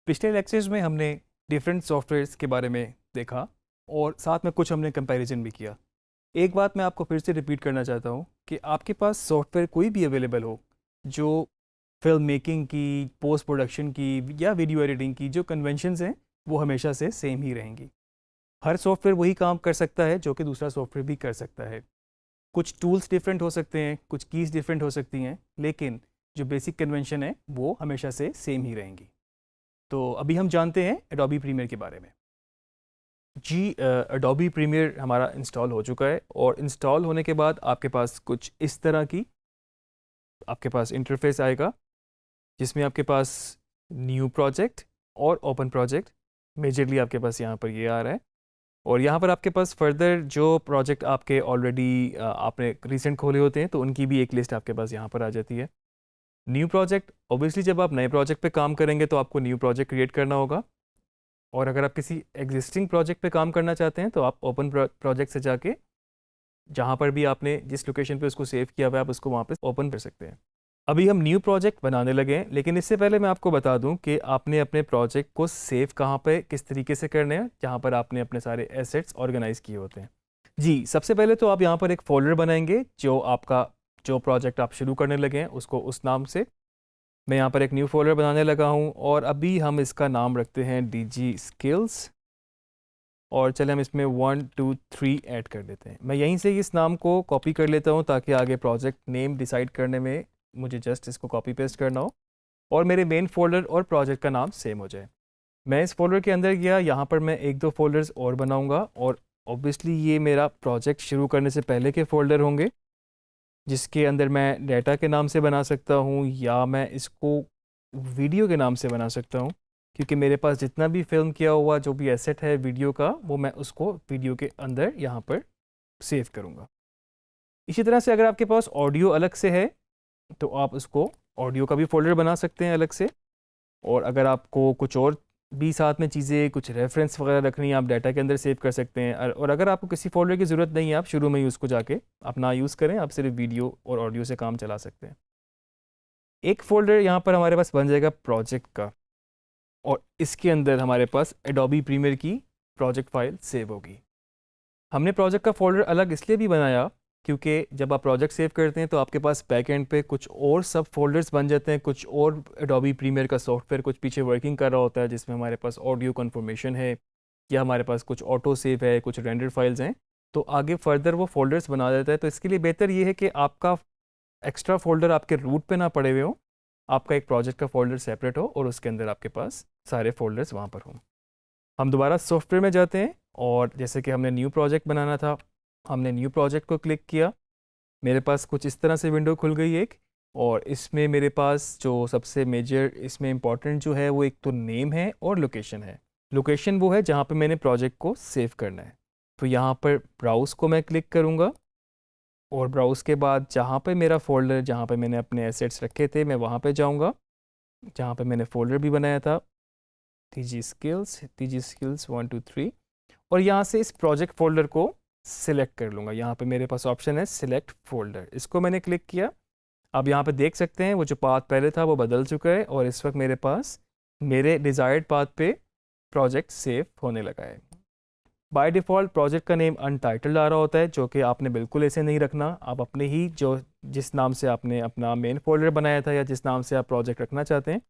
पिछले लेक्चर्स में हमने डिफरेंट सॉफ्टवेयर्स के बारे में देखा और साथ में कुछ हमने कंपैरिजन भी किया। एक बात मैं आपको फिर से रिपीट करना चाहता हूँ कि आपके पास सॉफ्टवेयर कोई भी अवेलेबल हो जो फिल्म मेकिंग की, पोस्ट प्रोडक्शन की या वीडियो एडिटिंग की जो कन्वेंशंस हैं वो हमेशा से सेम ही रहेंगी। हर सॉफ्टवेयर वही काम कर सकता है जो कि दूसरा सॉफ्टवेयर भी कर सकता है। कुछ टूल्स डिफरेंट हो सकते हैं, कुछ कीज़ डिफरेंट हो सकती हैं, लेकिन जो बेसिक कन्वेंशन है वो हमेशा से सेम ही रहेंगी। तो अभी हम जानते हैं एडोबी प्रीमियर के बारे में। जी, एडोबी प्रीमियर हमारा इंस्टॉल हो चुका है और इंस्टॉल होने के बाद आपके पास कुछ इस तरह की आपके पास इंटरफेस आएगा जिसमें आपके पास न्यू प्रोजेक्ट और ओपन प्रोजेक्ट मेजरली आपके पास यहाँ पर ये आ रहा है। और यहाँ पर आपके पास फर्दर जो प्रोजेक्ट आपके ऑलरेडी आपने रिसेंट खोले होते हैं तो उनकी भी एक लिस्ट आपके पास यहाँ पर आ जाती है। न्यू प्रोजेक्ट, ऑब्वियसली जब आप नए प्रोजेक्ट पे काम करेंगे तो आपको न्यू प्रोजेक्ट क्रिएट करना होगा। और अगर आप किसी एग्जिस्टिंग प्रोजेक्ट पे काम करना चाहते हैं तो आप ओपन प्रोजेक्ट से जाके जहाँ पर भी आपने जिस लोकेशन पे उसको सेव किया हुआ है आप उसको वहाँ पे ओपन कर सकते हैं। अभी हम न्यू प्रोजेक्ट बनाने लगे हैं, लेकिन इससे पहले मैं आपको बता दूं कि आपने अपने प्रोजेक्ट को सेव कहाँ पे किस तरीके से करने हैं जहाँ पर आपने अपने सारे एसेट्स ऑर्गेनाइज किए होते हैं। जी, सबसे पहले तो आप यहाँ पर एक फोल्डर बनाएंगे जो प्रोजेक्ट आप शुरू करने लगे हैं उसको उस नाम से। मैं यहाँ पर एक न्यू फोल्डर बनाने लगा हूँ और अभी हम इसका नाम रखते हैं DG स्किल्स। और चले हम इसमें 1 2 3 ऐड कर देते हैं। मैं यहीं से इस नाम को कॉपी कर लेता हूँ ताकि आगे प्रोजेक्ट नेम डिसाइड करने में मुझे जस्ट इसको कॉपी पेस्ट करना हो और मेरे मेन फोल्डर और प्रोजेक्ट का नाम सेम हो जाए। मैं इस फोल्डर के अंदर गया, यहाँ पर मैं एक दो फोल्डर्स और बनाऊँगा और ऑब्वियसली ये मेरा प्रोजेक्ट शुरू करने से पहले के फोल्डर होंगे जिसके अंदर मैं डाटा के नाम से बना सकता हूँ या मैं इसको वीडियो के नाम से बना सकता हूँ, क्योंकि मेरे पास जितना भी फिल्म किया हुआ जो भी एसेट है वीडियो का वो मैं उसको वीडियो के अंदर यहाँ पर सेव करूँगा। इसी तरह से अगर आपके पास ऑडियो अलग से है तो आप उसको ऑडियो का भी फोल्डर बना सकते हैं अलग से। और अगर आपको कुछ और भी साथ में चीज़ें, कुछ रेफरेंस वगैरह रखनी है आप डाटा के अंदर सेव कर सकते हैं। और अगर आपको किसी फोल्डर की ज़रूरत नहीं है आप शुरू में ही उसको जाके अपना यूज़ करें, आप सिर्फ वीडियो और ऑडियो से काम चला सकते हैं। एक फोल्डर यहाँ पर हमारे पास बन जाएगा प्रोजेक्ट का और इसके अंदर हमारे पास एडोबी प्रीमियर की प्रोजेक्ट फाइल सेव होगी। हमने प्रोजेक्ट का फोल्डर अलग इसलिए भी बनाया क्योंकि जब आप प्रोजेक्ट सेव करते हैं तो आपके पास बैक एंड पे कुछ और सब फोल्डर्स बन जाते हैं, कुछ और एडोबी प्रीमियर का सॉफ्टवेयर कुछ पीछे वर्किंग कर रहा होता है जिसमें हमारे पास ऑडियो कन्फर्मेशन है या हमारे पास कुछ ऑटो सेव है, कुछ रेंडर फाइल्स हैं, तो आगे फर्दर वो फोल्डर्स बना देता है। तो इसके लिए बेहतर ये है कि आपका एक्स्ट्रा फोल्डर आपके रूट पे ना पड़े हुए हो, आपका एक प्रोजेक्ट का फोल्डर सेपरेट हो और उसके अंदर आपके पास सारे फोल्डर्स वहाँ पर हों। हम दोबारा सॉफ्टवेयर में जाते हैं और जैसे कि हमने न्यू प्रोजेक्ट बनाना था, हमने न्यू प्रोजेक्ट को क्लिक किया, मेरे पास कुछ इस तरह से विंडो खुल गई एक। और इसमें मेरे पास जो सबसे मेजर इसमें इम्पॉर्टेंट जो है वो एक तो नेम है और लोकेशन है। लोकेशन वो है जहाँ पे मैंने प्रोजेक्ट को सेव करना है। तो यहाँ पर ब्राउज़ को मैं क्लिक करूँगा और ब्राउज़ के बाद जहाँ पे मेरा फोल्डर, जहाँ पे मैंने अपने एसेट्स रखे थे, मैं वहाँ पे जाऊँगा जहाँ पे मैंने फोल्डर भी बनाया था, DG स्किल्स 1 2 3, और यहाँ से इस प्रोजेक्ट फोल्डर को सिलेक्ट कर लूँगा। यहाँ पे मेरे पास ऑप्शन है सिलेक्ट फोल्डर, इसको मैंने क्लिक किया। अब यहाँ पे देख सकते हैं वो जो पाथ पहले था वो बदल चुका है और इस वक्त मेरे पास मेरे डिज़ायर्ड पाथ पे प्रोजेक्ट सेव होने लगा है। बाय डिफ़ॉल्ट प्रोजेक्ट का नेम अनटाइटल्ड आ रहा होता है, जो कि आपने बिल्कुल ऐसे नहीं रखना। आप अपने ही जिस नाम से आपने अपना मेन फोल्डर बनाया था या जिस नाम से आप प्रोजेक्ट रखना चाहते हैं,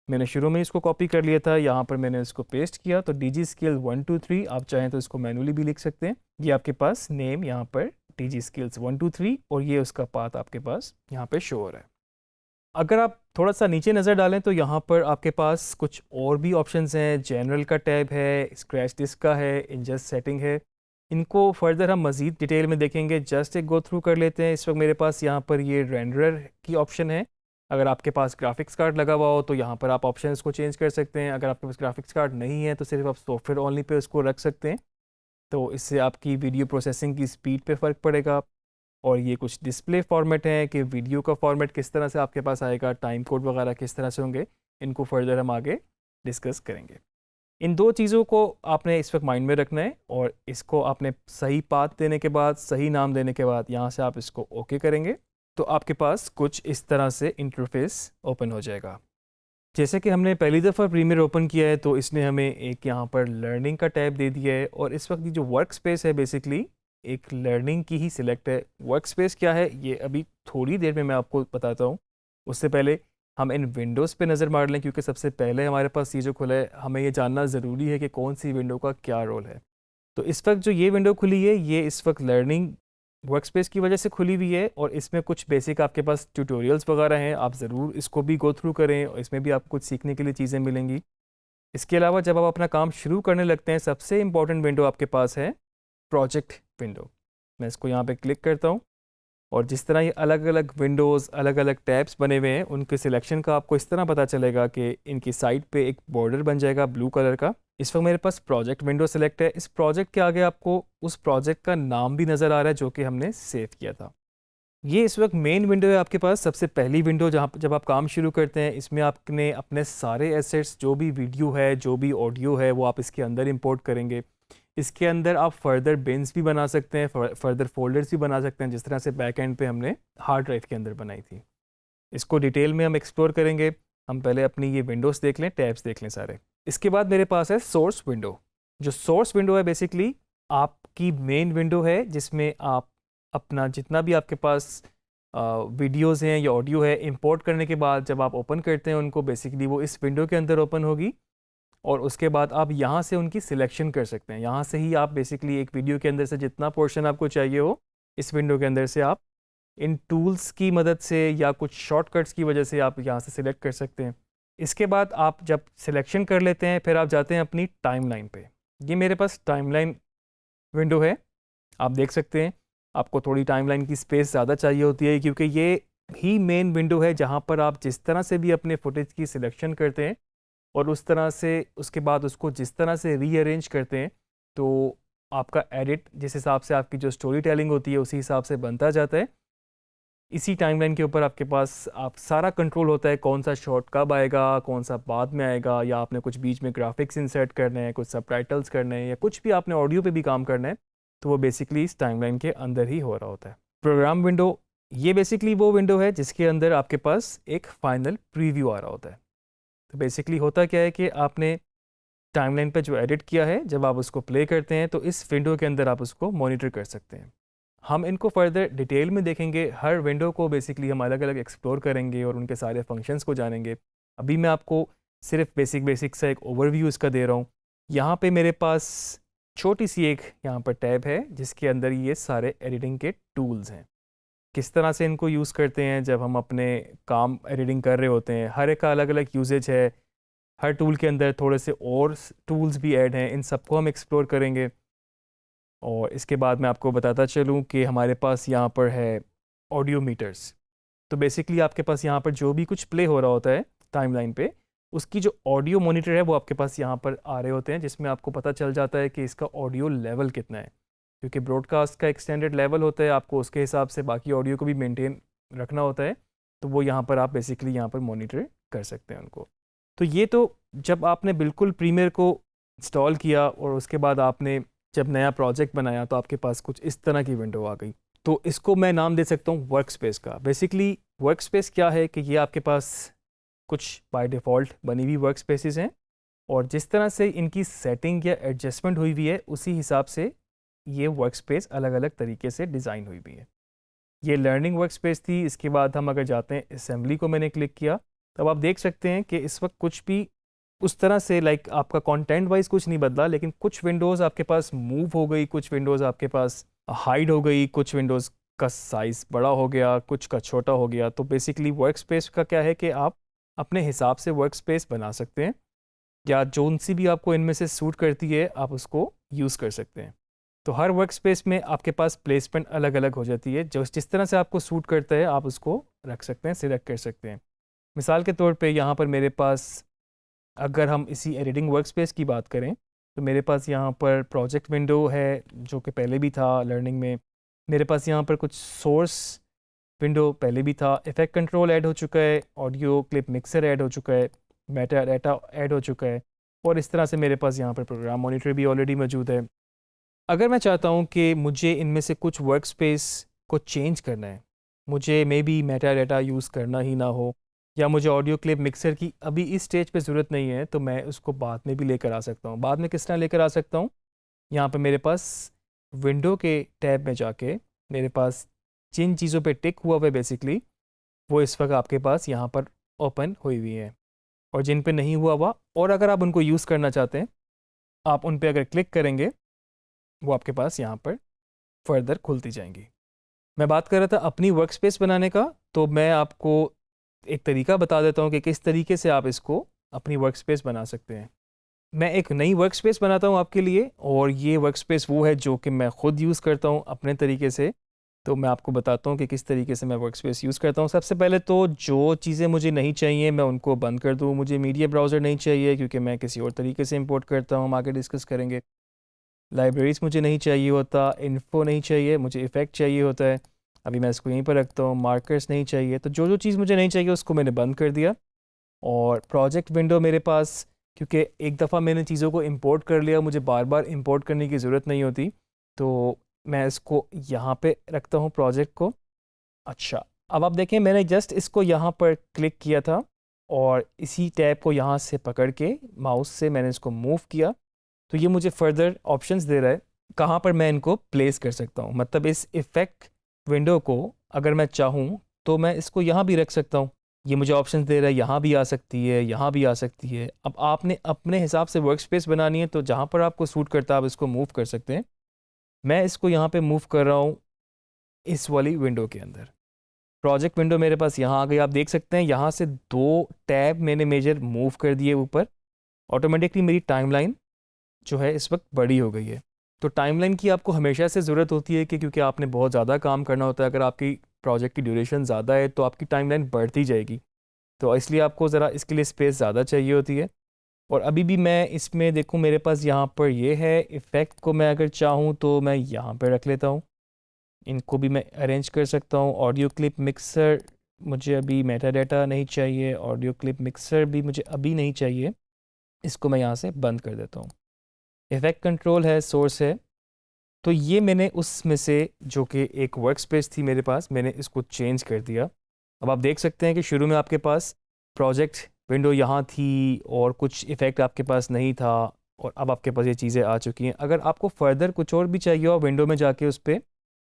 मैंने शुरू में इसको कॉपी कर लिया था, यहाँ पर मैंने इसको पेस्ट किया। तो DG स्किल 1 2 3 आप चाहें तो इसको मैनुअली भी लिख सकते हैं। ये आपके पास नेम यहाँ पर DG स्किल्स 1 2 3 और ये उसका पाथ आपके पास यहाँ पे शो हो रहा है। अगर आप थोड़ा सा नीचे नज़र डालें तो यहाँ पर आपके पास कुछ और भी ऑप्शंस हैं। जनरल का टैब है, स्क्रैच डिस्क का है, इंजस्ट सेटिंग है। इनको फर्दर हम मज़ीद डिटेल में देखेंगे, जस्ट एक गो थ्रू कर लेते हैं। इस वक्त मेरे पास यहाँ पर ये रेंडरर की ऑप्शन है। अगर आपके पास ग्राफिक्स कार्ड लगा हुआ हो तो यहाँ पर आप ऑप्शंस को चेंज कर सकते हैं। अगर आपके पास ग्राफिक्स कार्ड नहीं है तो सिर्फ आप सॉफ्टवेयर ओनली पे उसको रख सकते हैं, तो इससे आपकी वीडियो प्रोसेसिंग की स्पीड पे फ़र्क पड़ेगा। और ये कुछ डिस्प्ले फॉर्मेट हैं कि वीडियो का फॉर्मेट किस तरह से आपके पास आएगा, टाइम कोड वगैरह किस तरह से होंगे, इनको फर्दर हम आगे डिस्कस करेंगे। इन दो चीज़ों को आपने इस वक्त माइंड में रखना है और इसको आपने सही पाथ देने के बाद, सही नाम देने के बाद यहाँ से आप इसको ओके करेंगे तो आपके पास कुछ इस तरह से इंटरफेस ओपन हो जाएगा। जैसे कि हमने पहली दफ़ा प्रीमियर ओपन किया है तो इसने हमें एक यहाँ पर लर्निंग का टैब दे दिया है, और इस वक्त ये जो वर्क स्पेस है बेसिकली एक लर्निंग की ही सिलेक्ट है। वर्क स्पेस क्या है ये अभी थोड़ी देर में मैं आपको बताता हूँ। उससे पहले हम इन विंडोज़ पे नज़र मार लें, क्योंकि सबसे पहले हमारे पास ये जो खुला है हमें ये जानना ज़रूरी है कि कौन सी विंडो का क्या रोल है। तो इस वक्त जो ये विंडो खुली है ये इस वक्त लर्निंग वर्कस्पेस की वजह से खुली हुई है, और इसमें कुछ बेसिक आपके पास ट्यूटोरियल्स वगैरह हैं, आप ज़रूर इसको भी गो थ्रू करें और इसमें भी आपको कुछ सीखने के लिए चीज़ें मिलेंगी। इसके अलावा जब आप अपना काम शुरू करने लगते हैं सबसे इम्पॉर्टेंट विंडो आपके पास है प्रोजेक्ट विंडो। मैं इसको यहाँ पे क्लिक करता हूँ, और जिस तरह ये अलग अलग विंडोज़ अलग अलग टैब्स बने हुए हैं उनके सिलेक्शन का आपको इस तरह पता चलेगा कि इनकी साइड पे एक बॉर्डर बन जाएगा ब्लू कलर का। इस वक्त मेरे पास प्रोजेक्ट विंडो सेलेक्ट है। इस प्रोजेक्ट के आगे आपको उस प्रोजेक्ट का नाम भी नज़र आ रहा है जो कि हमने सेव किया था। ये इस वक्त मेन विंडो है आपके पास, सबसे पहली विंडो जहाँ जब आप काम शुरू करते हैं। इसमें आपने अपने सारे एसेट्स जो भी वीडियो है जो भी ऑडियो है वो आप इसके अंदर इंपोर्ट करेंगे। इसके अंदर आप फर्दर बिन्स भी बना सकते हैं, फर्दर फोल्डर्स भी बना सकते हैं, जिस तरह से बैक एंड पे हमने हार्ड ड्राइव के अंदर बनाई थी। इसको डिटेल में हम एक्सप्लोर करेंगे। हम पहले अपनी ये विंडोज़ देख लें, टैब्स देख लें सारे। इसके बाद मेरे पास है सोर्स विंडो। जो सोर्स विंडो है बेसिकली आपकी मेन विंडो है, जिसमें आप अपना जितना भी आपके पास वीडियोज़ हैं या ऑडियो है इंपोर्ट करने के बाद जब आप ओपन करते हैं उनको, बेसिकली वो इस विंडो के अंदर ओपन होगी, और उसके बाद आप यहाँ से उनकी सिलेक्शन कर सकते हैं। यहाँ से ही आप बेसिकली एक वीडियो के अंदर से जितना पोर्शन आपको चाहिए हो इस विंडो के अंदर से आप इन टूल्स की मदद से या कुछ शॉर्टकट्स की वजह से आप यहाँ से सिलेक्ट कर सकते हैं। इसके बाद आप जब सिलेक्शन कर लेते हैं फिर आप जाते हैं अपनी टाइमलाइन पे। ये मेरे पास टाइमलाइन विंडो है, आप देख सकते हैं। आपको थोड़ी टाइमलाइन की स्पेस ज़्यादा चाहिए होती है, क्योंकि ये ही मेन विंडो है जहाँ पर आप जिस तरह से भी अपने फुटेज की सिलेक्शन करते हैं और उस तरह से उसके बाद उसको जिस तरह से रीअरेंज करते हैं, तो आपका एडिट जिस हिसाब से आपकी जो स्टोरी टेलिंग होती है उसी हिसाब से बनता जाता है। इसी टाइमलाइन के ऊपर आपके पास आप सारा कंट्रोल होता है, कौन सा शॉट कब आएगा, कौन सा बाद में आएगा, या आपने कुछ बीच में ग्राफिक्स इंसर्ट करने हैं, कुछ सबटाइटल्स करने हैं, या कुछ भी आपने ऑडियो पे भी काम करना है, तो वो बेसिकली इस टाइमलाइन के अंदर ही हो रहा होता है। प्रोग्राम विंडो, ये बेसिकली वो विंडो है जिसके अंदर आपके पास एक फाइनल प्रीव्यू आ रहा होता है। तो बेसिकली होता क्या है कि आपने टाइमलाइन पे जो एडिट किया है जब आप उसको प्ले करते हैं तो इस विंडो के अंदर आप उसको मॉनिटर कर सकते हैं। हम इनको फर्दर डिटेल में देखेंगे, हर विंडो को बेसिकली हम अलग अलग एक्सप्लोर करेंगे और उनके सारे फंक्शंस को जानेंगे। अभी मैं आपको सिर्फ बेसिक सा एक ओवरव्यू इसका दे रहा हूँ। यहाँ पे मेरे पास छोटी सी एक यहाँ पर टैब है जिसके अंदर ये सारे एडिटिंग के टूल्स हैं। किस तरह से इनको यूज़ करते हैं जब हम अपने काम एडिटिंग कर रहे होते हैं, हर एक का अलग अलग यूजेज है। हर टूल के अंदर थोड़े से और टूल्स भी ऐड हैं, इन सबको हम एक्सप्लोर करेंगे। और इसके बाद मैं आपको बताता चलूँ कि हमारे पास यहाँ पर है ऑडियो मीटर्स। तो बेसिकली आपके पास यहाँ पर जो भी कुछ प्ले हो रहा होता है टाइमलाइन पे, उसकी जो ऑडियो मॉनिटर है वो आपके पास यहाँ पर आ रहे होते हैं, जिसमें आपको पता चल जाता है कि इसका ऑडियो लेवल कितना है। क्योंकि ब्रॉडकास्ट का एक स्टैंडर्ड लेवल होता है, आपको उसके हिसाब से बाकी ऑडियो को भी मेंटेन रखना होता है, तो वो यहाँ पर आप बेसिकली यहाँ पर मॉनिटर कर सकते हैं उनको। तो ये तो जब आपने बिल्कुल प्रीमियर को इंस्टॉल किया और उसके बाद आपने जब नया प्रोजेक्ट बनाया तो आपके पास कुछ इस तरह की विंडो आ गई। तो इसको मैं नाम दे सकता हूँ वर्क स्पेस का। बेसिकली वर्क स्पेस क्या है कि ये आपके पास कुछ बाय डिफ़ॉल्ट बनी हुई वर्क स्पेसेस हैं, और जिस तरह से इनकी सेटिंग या एडजस्टमेंट हुई हुई है उसी हिसाब से ये वर्क स्पेस अलग अलग तरीके से डिज़ाइन हुई हुई है। ये लर्निंग वर्क स्पेस थी। इसके बाद हम अगर जाते हैं असेंबली को मैंने क्लिक किया, तब आप देख सकते हैं कि इस वक्त कुछ भी उस तरह से आपका कंटेंट वाइज कुछ नहीं बदला, लेकिन कुछ विंडोज़ आपके पास मूव हो गई, कुछ विंडोज़ आपके पास हाइड हो गई, कुछ विंडोज़ का साइज़ बड़ा हो गया, कुछ का छोटा हो गया। तो बेसिकली वर्क स्पेस का क्या है कि आप अपने हिसाब से वर्क स्पेस बना सकते हैं, या जोन सी भी आपको इनमें से सूट करती है आप उसको यूज़ कर सकते हैं। तो हर वर्क स्पेस में आपके पास प्लेसमेंट अलग अलग हो जाती है, जो जिस तरह से आपको सूट करता है आप उसको रख सकते हैं, सिलेक्ट कर सकते हैं। मिसाल के तौर पे यहाँ पर मेरे पास, अगर हम इसी एडिटिंग वर्क स्पेस की बात करें, तो मेरे पास यहाँ पर प्रोजेक्ट विंडो है जो कि पहले भी था लर्निंग में। मेरे पास यहाँ पर कुछ सोर्स विंडो पहले भी था, इफ़ेक्ट कंट्रोल ऐड हो चुका है, ऑडियो क्लिप मिक्सर ऐड हो चुका है, मेटा डाटा ऐड हो चुका है, और इस तरह से मेरे पास यहाँ पर प्रोग्राम मॉनिटर भी ऑलरेडी मौजूद है। अगर मैं चाहता हूँ कि मुझे इनमें से कुछ वर्क स्पेस को चेंज करना है, मुझे may be Meta data use करना ही ना हो, या मुझे ऑडियो क्लिप मिक्सर की अभी इस स्टेज पे ज़रूरत नहीं है, तो मैं उसको बाद में भी लेकर आ सकता हूँ। बाद में किस तरह लेकर आ सकता हूँ? यहाँ पे मेरे पास विंडो के टैब में जाके मेरे पास जिन चीज़ों पे टिक हुआ हुआ है बेसिकली, वो इस वक्त आपके पास यहाँ पर ओपन हुई हुई है, और जिन पे नहीं हुआ हुआ और अगर आप उनको यूज़ करना चाहते हैं, आप उन पे अगर क्लिक करेंगे वो आपके पास यहाँ पर फर्दर खुलती जाएंगी। मैं बात कर रहा था अपनी वर्क स्पेस बनाने का, तो मैं आपको एक तरीका बता देता हूँ कि किस तरीके से आप इसको अपनी वर्क स्पेस बना सकते हैं। मैं एक नई वर्क स्पेस बनाता हूँ आपके लिए, और ये वर्क स्पेस वो है जो कि मैं ख़ुद यूज़ करता हूँ अपने तरीके से। तो मैं आपको बताता हूँ कि किस तरीके से मैं वर्क स्पेस यूज़ करता हूँ। सबसे पहले तो जो चीज़ें मुझे नहीं चाहिए मैं उनको बंद कर दूँ। मुझे मीडिया ब्राउज़र नहीं चाहिए क्योंकि मैं किसी और तरीके से इंपोर्ट करता हूँ, हम आगे डिस्कस करेंगे। लाइब्रेरीज़ मुझे नहीं चाहिए होता, इन्फो नहीं चाहिए, मुझे इफ़ेक्ट चाहिए होता है, अभी मैं इसको यहीं पर रखता हूँ। मार्कर्स नहीं चाहिए, तो जो जो चीज़ मुझे नहीं चाहिए उसको मैंने बंद कर दिया। और प्रोजेक्ट विंडो मेरे पास, क्योंकि एक दफ़ा मैंने चीज़ों को इंपोर्ट कर लिया, मुझे बार बार इंपोर्ट करने की ज़रूरत नहीं होती, तो मैं इसको यहाँ पे रखता हूँ प्रोजेक्ट को। अच्छा, अब आप देखें मैंने जस्ट इसको यहाँ पर क्लिक किया था और इसी टैब को यहाँ से पकड़ के माउस से मैंने इसको मूव किया, तो ये मुझे फर्दर ऑप्शंस दे रहा है कहाँ पर मैं इनको प्लेस कर सकता हूँ। मतलब इस इफ़ेक्ट विंडो को अगर मैं चाहूँ तो मैं इसको यहाँ भी रख सकता हूँ। ये मुझे ऑप्शंस दे रहा है, यहाँ भी आ सकती है, यहाँ भी आ सकती है। अब आपने अपने हिसाब से वर्क स्पेस बनानी है, तो जहाँ पर आपको सूट करता है आप इसको मूव कर सकते हैं। मैं इसको यहाँ पे मूव कर रहा हूँ इस वाली विंडो के अंदर। प्रोजेक्ट विंडो मेरे पास यहाँ आ गई, आप देख सकते हैं यहाँ से 2 टैब मैंने मेजर मूव कर दिए ऊपर। ऑटोमेटिकली मेरी टाइमलाइन जो है इस वक्त बड़ी हो गई है। तो टाइमलाइन की आपको हमेशा से ज़रूरत होती है कि क्योंकि आपने बहुत ज़्यादा काम करना होता है, अगर आपकी प्रोजेक्ट की ड्यूरेशन ज़्यादा है तो आपकी टाइमलाइन बढ़ती जाएगी, तो इसलिए आपको ज़रा इसके लिए स्पेस ज़्यादा चाहिए होती है। और अभी भी मैं इसमें देखूँ मेरे पास यहाँ पर ये है, इफ़ेक्ट को मैं अगर चाहूँ तो मैं यहाँ पर रख लेता हूँ, इनको भी मैं अरेंज कर सकता हूँ। ऑडियो क्लिप मिक्सर मुझे अभी मेटा डाटा नहीं चाहिए, ऑडियो क्लिप मिक्सर भी मुझे अभी नहीं चाहिए, इसको मैं यहाँ से बंद कर देता हूँ। इफ़ेक्ट कंट्रोल है, सोर्स है, तो ये मैंने उसमें से जो कि एक वर्क स्पेस थी मेरे पास, मैंने इसको चेंज कर दिया। अब आप देख सकते हैं कि शुरू में आपके पास प्रोजेक्ट विंडो यहाँ थी और कुछ इफ़ेक्ट आपके पास नहीं था, और अब आपके पास ये चीज़ें आ चुकी हैं। अगर आपको फर्दर कुछ और भी चाहिए हो, विंडो में जाके उस पर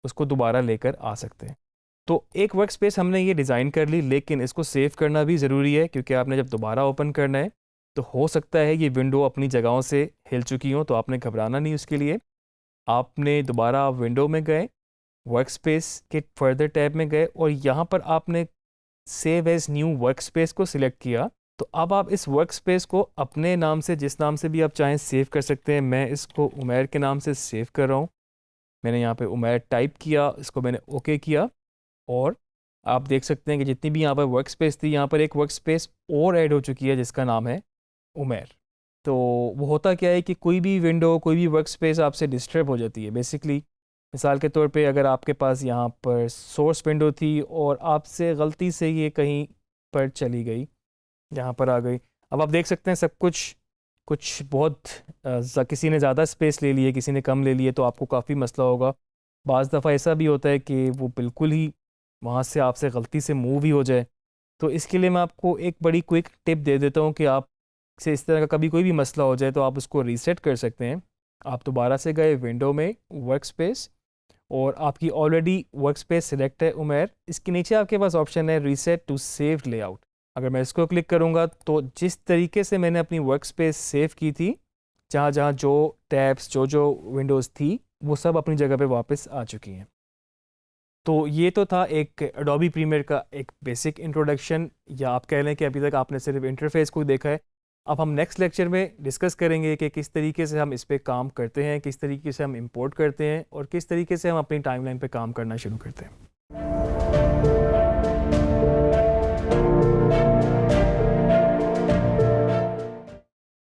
उसको दोबारा लेकर आ सकते हैं। तो एक वर्क स्पेस हमने ये डिज़ाइन कर ली, लेकिन इसको सेव करना भी ज़रूरी है, क्योंकि आपने जब दोबारा ओपन करना है तो हो सकता है ये विंडो अपनी जगहों से हिल चुकी हो, तो आपने घबराना नहीं उसके लिए। आपने दोबारा विंडो में गए, वर्क स्पेस के फर्दर टैब में गए, और यहाँ पर आपने save as new work space को सिलेक्ट किया। तो अब आप इस वर्क स्पेस को अपने नाम से, जिस नाम से भी आप चाहें, सेव कर सकते हैं। मैं इसको उमैर के नाम से सेव कर रहा हूँ। मैंने यहाँ पे उमैर टाइप किया, इसको मैंने ओके किया, और आप देख सकते हैं कि जितनी भी यहाँ पर वर्क स्पेस थी, यहाँ पर एक वर्क स्पेस और ऐड हो चुकी है जिसका नाम है उमैर। तो वो होता क्या है कि कोई भी विंडो, कोई भी वर्क स्पेस आपसे डिस्टर्ब हो जाती है बेसिकली। मिसाल के तौर पे अगर आपके पास यहाँ पर सोर्स विंडो थी और आपसे गलती से ये कहीं पर चली गई, यहाँ पर आ गई, अब आप देख सकते हैं सब कुछ बहुत किसी ने ज़्यादा स्पेस ले ली है, किसी ने कम ले ली है, तो आपको काफ़ी मसला होगा। बाज़ दफ़ा ऐसा भी होता है कि वो बिल्कुल ही वहाँ से आपसे गलती से मूव ही हो जाए। तो इसके लिए मैं आपको एक बड़ी क्विक टिप दे देता हूँ कि आप से इस तरह का कभी कोई भी मसला हो जाए तो आप उसको रीसेट कर सकते हैं। आप दोबारा से गए विंडो में, वर्क स्पेस, और आपकी ऑलरेडी वर्क स्पेस सिलेक्ट है उमैर, इसके नीचे आपके पास ऑप्शन है रीसेट टू सेव लेआउट। अगर मैं इसको क्लिक करूँगा तो जिस तरीके से मैंने अपनी वर्क स्पेस सेव की थी, जहाँ जहाँ जो टैब्स, जो विंडोज़ थी, वो सब अपनी जगह पे वापस आ चुकी हैं। तो ये तो था एक एडोबी प्रीमियर का एक बेसिक इंट्रोडक्शन, या आप कह लें कि अभी तक आपने सिर्फ इंटरफेस को देखा है। अब हम नेक्स्ट लेक्चर में डिस्कस करेंगे कि किस तरीके से हम इस पे काम करते हैं, किस तरीके से हम इंपोर्ट करते हैं, और किस तरीके से हम अपनी टाइमलाइन पे काम करना शुरू करते हैं।